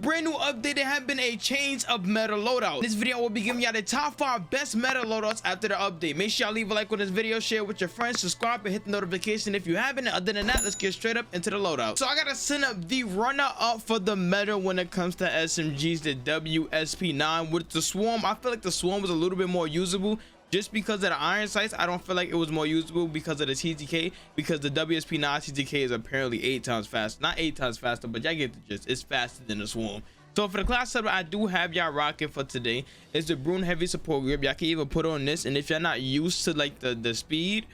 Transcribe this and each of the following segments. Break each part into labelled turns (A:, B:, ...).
A: brand new update, there have been a change of meta loadout. In this video, we'll be giving y'all the top 5 best meta loadouts after the update. Make sure y'all leave a like on this video, share with your friends, subscribe, and hit the notification if you haven't. Other than that, let's get straight up into the loadout. So I gotta send up the runner up for the meta when it comes to SMGs, the WSP9 with the swarm. I feel like the swarm was a little bit more usable. Just because of the iron sights, I don't feel like it was more usable because of the TTK, because the WSP9 TTK is apparently 8 times faster. Not 8 times faster, but y'all get the gist. It's faster than the swarm. So for the class setup I do have y'all rocking for today is the Brune heavy support grip. Y'all can even put on this, and if you're not used to like the speed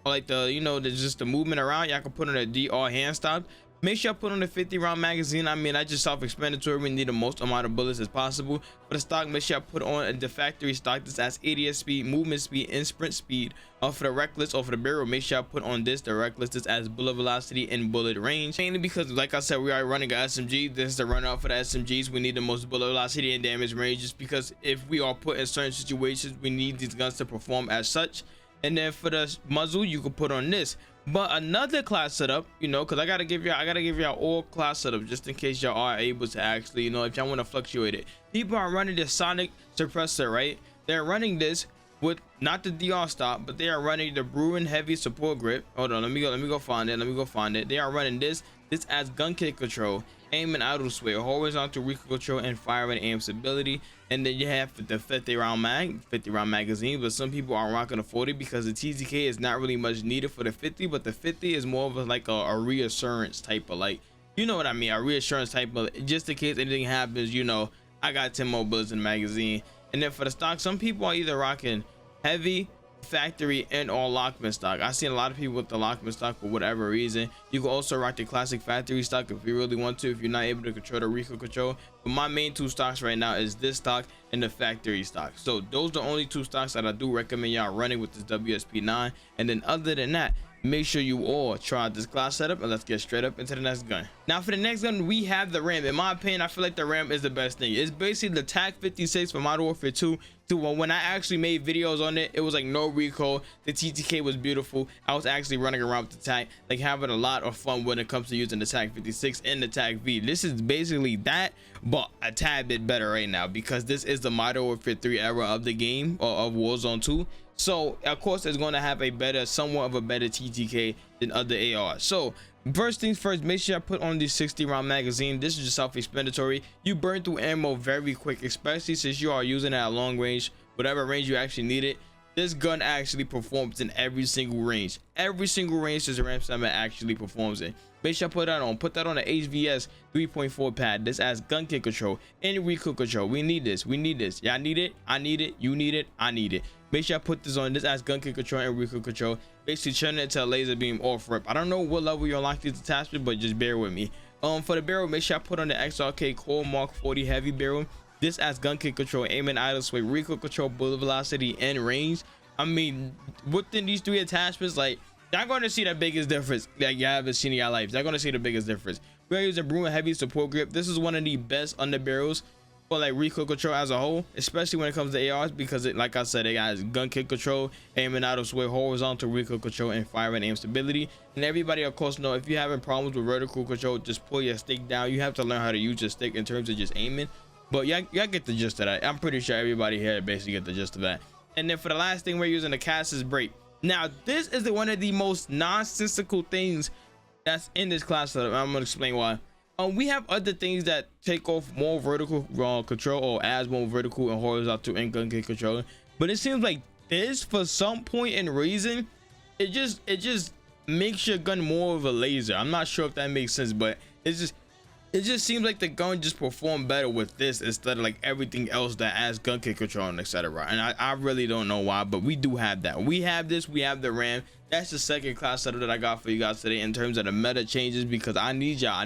A: or like the, you know, just the movement around, y'all can put on a DR hand stop. Make sure I put on a 50 round magazine. I mean, that's just self-explanatory. We need the most amount of bullets as possible. For the stock, make sure I put on the factory stock. This has ADS speed, movement speed, and sprint speed. For the reckless or for the barrel, make sure I put on this, the reckless. This has bullet velocity and bullet range. Mainly because, like I said, we are running an SMG. This is the runner up for the SMGs. We need the most bullet velocity and damage range, just because if we are put in certain situations, we need these guns to perform as such. And then for the muzzle, you can put on this. But another class setup, you know, because I gotta give y'all all class setup just in case y'all are able to actually, you know, if y'all want to fluctuate it. People are running this sonic suppressor, right? They're running this with not the DR stop, but they are running the Brune heavy support grip. Hold on, let me go find it. They are running this as gun kick control, aim and idle sway, horizontal recoil control, and fire and aim stability. And then you have the 50 round magazine, but some people are rocking a 40 because the TTK is not really much needed for the 50, but the 50 is more of a reassurance type of, like, you know what I mean, a reassurance type of, just in case anything happens, you know, I got 10 more bullets in the magazine. And then for the stock, some people are either rocking heavy, factory, and all lockman stock. I've seen a lot of people with the lockman stock for whatever reason. You can also rock the classic factory stock if you really want to, if you're not able to control the recoil control. But my main 2 stocks right now is this stock and the factory stock. So those are the only 2 stocks that I do recommend y'all running with this WSP9. And then other than that, make sure you all try out this class setup, and let's get straight up into the next gun. Now for the next gun, we have the Ram. In my opinion, I feel like the Ram is the best thing. It's basically the TAC 56 from Modern Warfare 2. When I actually made videos on it, it was like no recoil. The TTK was beautiful. I was actually running around with the TAC, like having a lot of fun when it comes to using the TAC 56 and the TAC V. This is basically that, but a tad bit better right now, because this is the Modern Warfare 3 era of the game, or of Warzone 2. So of course it's going to have a better, somewhat of a better TTK than other ARs. So first things first, make sure I put on the 60 round magazine. This is just self-explanatory. You burn through ammo very quick, especially since you are using it at long range, whatever range you actually need it. This gun actually performs in every single range. Every single range this Ram 7 actually performs in. Make sure I put that on. Put that on the HVS 3.4 pad. This has gun kick control and recoil control. We need this. We need this. Y'all need it. I need it. You need it. I need it. Make sure I put this on. This has gun kick control and recoil control. Basically turn it to a laser beam off rip. I don't know what level you unlock these attachments, but just bear with me. For the barrel, make sure I put on the XRK Core Mark 40 heavy barrel. This has gun kick control, aim and idle sway, recoil control, bullet velocity, and range. I mean, within these 3 attachments, like, y'all gonna see the biggest difference that you haven't seen in your life. Y'all gonna see the biggest difference. We're using Brune heavy support grip. This is one of the best underbarrels for like recoil control as a whole, especially when it comes to ARs, because it, like I said, it has gun kick control, aim and idle sway, horizontal recoil control, and fire and aim stability. And everybody of course know, if you're having problems with vertical control, just pull your stick down. You have to learn how to use your stick in terms of just aiming, but y'all get the gist of that. I'm pretty sure everybody here basically get the gist of that. And then for the last thing, we're using the Casus brake. Now this is one of the most nonsensical things that's in this class setup. I'm gonna explain why. We have other things that take off more vertical control, or adds more vertical and horizontal and gun kick control, but it seems like this, for some point and reason, it just makes your gun more of a laser. I'm not sure if that makes sense, but it just seems like the gun just performed better with this instead of like everything else that adds gun kick control and etc. And I really don't know why, but we do have that. We have this. We have the Ram. That's the second class setup that I got for you guys today in terms of the meta changes, because I need y'all. I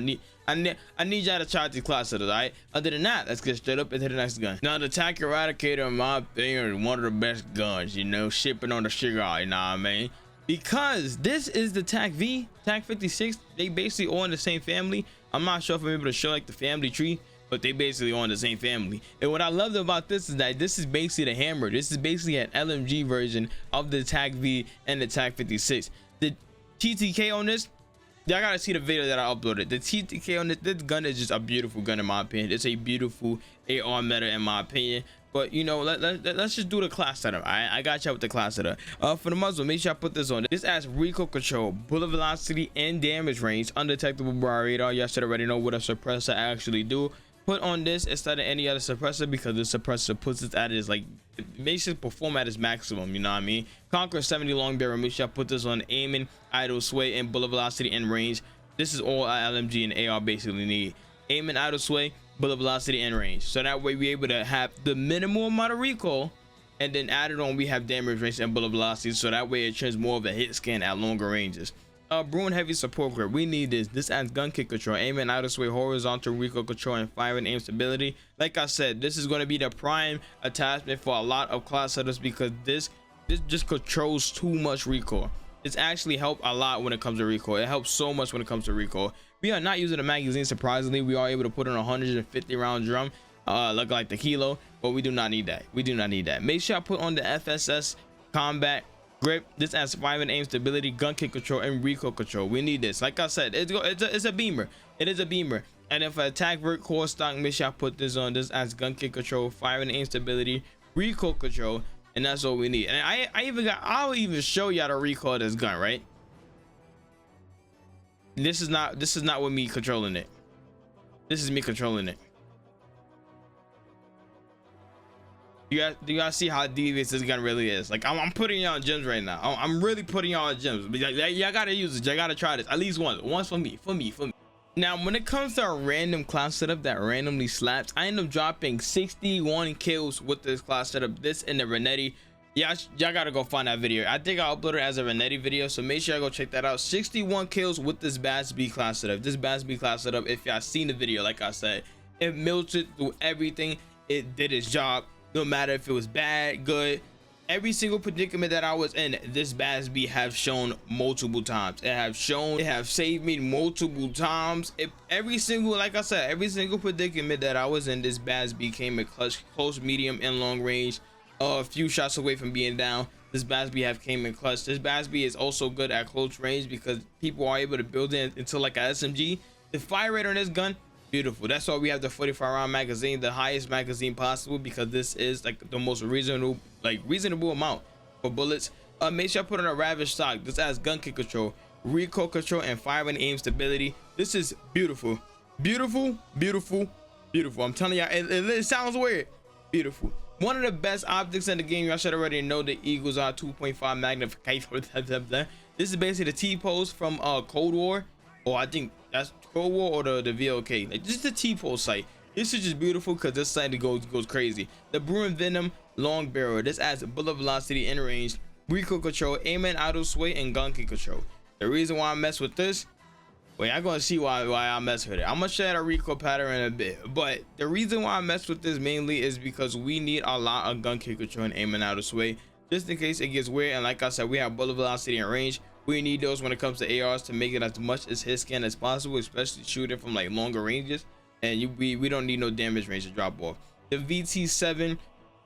A: need y'all to try these class setups. All right. Other than that, let's get straight up into the next gun. Now the TAC Eradicator, in my opinion, is one of the best guns. You know, shipping on the sugar. You know what I mean? Because this is the TAC V, TAC 56. They basically all in the same family. I'm not sure if I'm able to show like the family tree, but they basically on the same family. And what I love about this is that this is basically the hammer. This is basically an LMG version of the TAC V and the TAC 56. The TTK on this y'all gotta see the video that I uploaded. The TTK on this gun is just a beautiful gun in my opinion. It's a beautiful AR meta in my opinion. But you know, let's just do the class setup. I got y'all with the class setup. For the muzzle, make sure I put this on. This adds recoil control, bullet velocity, and damage range. Undetectable by radar. Y'all should already know what a suppressor actually do. Put on this instead of any other suppressor because the suppressor puts it at its like, it makes it perform at its maximum. You know what I mean? Conquer 70 long barrel. Make sure I put this on aiming, idle sway, and bullet velocity and range. This is all LMG and AR basically need. Aiming, idle sway, bullet velocity, and range. So that way we're able to have the minimal amount of recoil, and then added on we have damage range and bullet velocity. So that way it turns more of a hit scan at longer ranges. Bruin heavy support grip. We need this. This adds gun kick control, aiming, idle sway, horizontal recoil control, and firing aim stability. Like I said, this is going to be the prime attachment for a lot of class setups because this just controls too much recoil. It's actually helped a lot when it comes to recoil. It helps so much when it comes to recoil. We are not using a magazine. Surprisingly, we are able to put in a 150 round drum, look like the kilo, but we do not need that. We do not need that. Make sure I put on the FSS combat grip. This adds firing aim stability, gun kick control, and recoil control. We need this. Like I said, it's a beamer. It is a beamer. And if I attack vert core stock, make sure I put this on. This adds gun kick control, firing aim stability, recoil control, and that's all we need. And I'll even show y'all the recoil of this gun, right? This is not with me controlling it. This is me controlling it. Do y'all see how devious this gun really is? Like I'm putting y'all on gems right now. I'm really putting y'all on gems. Y'all gotta use it. Y'all gotta try this at least once for me. Now when it comes to a random class setup that randomly slaps, I end up dropping 61 kills with this class setup. This in the Renetti. Y'all gotta go find that video. I think I uploaded it as a Renetti video, so make sure I go check that out. 61 kills with this Bass B class setup. This Bass B class setup, if y'all seen the video, like I said, it melted through everything. It did its job. No matter if it was bad, good, every single predicament that I was in, this Bass B have shown multiple times. It have saved me multiple times. Every single, like I said, every single predicament that I was in, this Bass B came in clutch, close, medium, and long range. A few shots away from being down. This Bass B have came in clutch. This Bass B is also good at close range because people are able to build it into like a SMG. The fire rate on this gun, beautiful. That's why we have the 45 round magazine, the highest magazine possible, because this is like the most reasonable amount for bullets. Make sure I put on a Ravage stock. This has gun kick control, recoil control, and firing aim stability. This is beautiful. I'm telling y'all, it sounds weird. Beautiful. One of the best optics in the game. Y'all should already know the Eagles are 2.5 magnification. This is basically the T-pose from Cold War, or I think that's Cold War or the VLK. Like just the T-pose sight. This is just beautiful because this sight goes crazy. The Bruin Venom long barrel. This adds bullet velocity and range, recoil control, aim and idle sway, and gun kick control. The reason why I mess with this, well, y'all gonna see why I mess with it. I'm gonna share a recoil pattern in a bit, but the reason why I mess with this mainly is because we need a lot of gun kick control and aim and idle sway, just in case it gets weird. And like I said, we have bullet velocity and range. We need those when it comes to ARs to make it as much as hit scan as possible, especially shooting from like longer ranges. And we don't need no damage range to drop off. The VT7,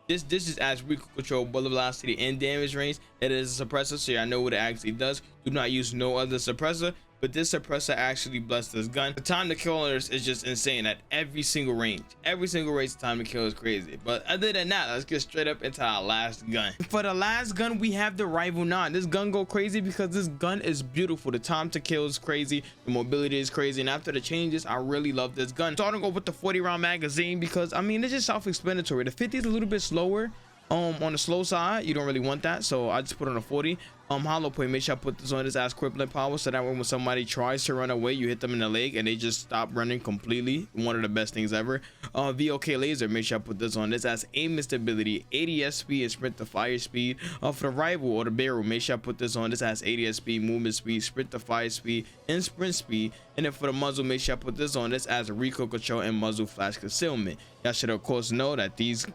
A: this just adds recoil control, bullet velocity, and damage range. It is a suppressor, so y'all know what it actually does. Do not use no other suppressor, but this suppressor actually blessed this gun. The time to kill on this is just insane at every single range. Every single range, the time to kill is crazy. But other than that, let's get straight up into our last gun. For the last gun, we have the Rival 9. This gun go crazy because this gun is beautiful. The time to kill is crazy. The mobility is crazy. And after the changes, I really love this gun. Starting to go with the 40 round magazine because I mean, it's just self-explanatory. The 50 is a little bit slower. On the slow side, you don't really want that, so I just put on a 40. Hollow point, make sure I put this on. This as crippling power, so that way when somebody tries to run away, you hit them in the leg and they just stop running completely. One of the best things ever. VOK laser, make sure I put this on. This has aim stability, ADS speed, and sprint to fire speed. For the Rival or the barrel, make sure I put this on. This has ADS speed, movement speed, sprint to fire speed, and sprint speed. And then for the muzzle, make sure I put this on. This has recoil control and muzzle flash concealment. Y'all should of course know that this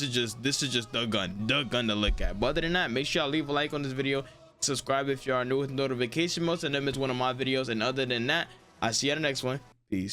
A: is just the gun to look at. But other than that, make sure y'all leave a like on this video, subscribe if you are new with notification modes, and then miss one of my videos. And other than that, I'll see you on the next one. Peace.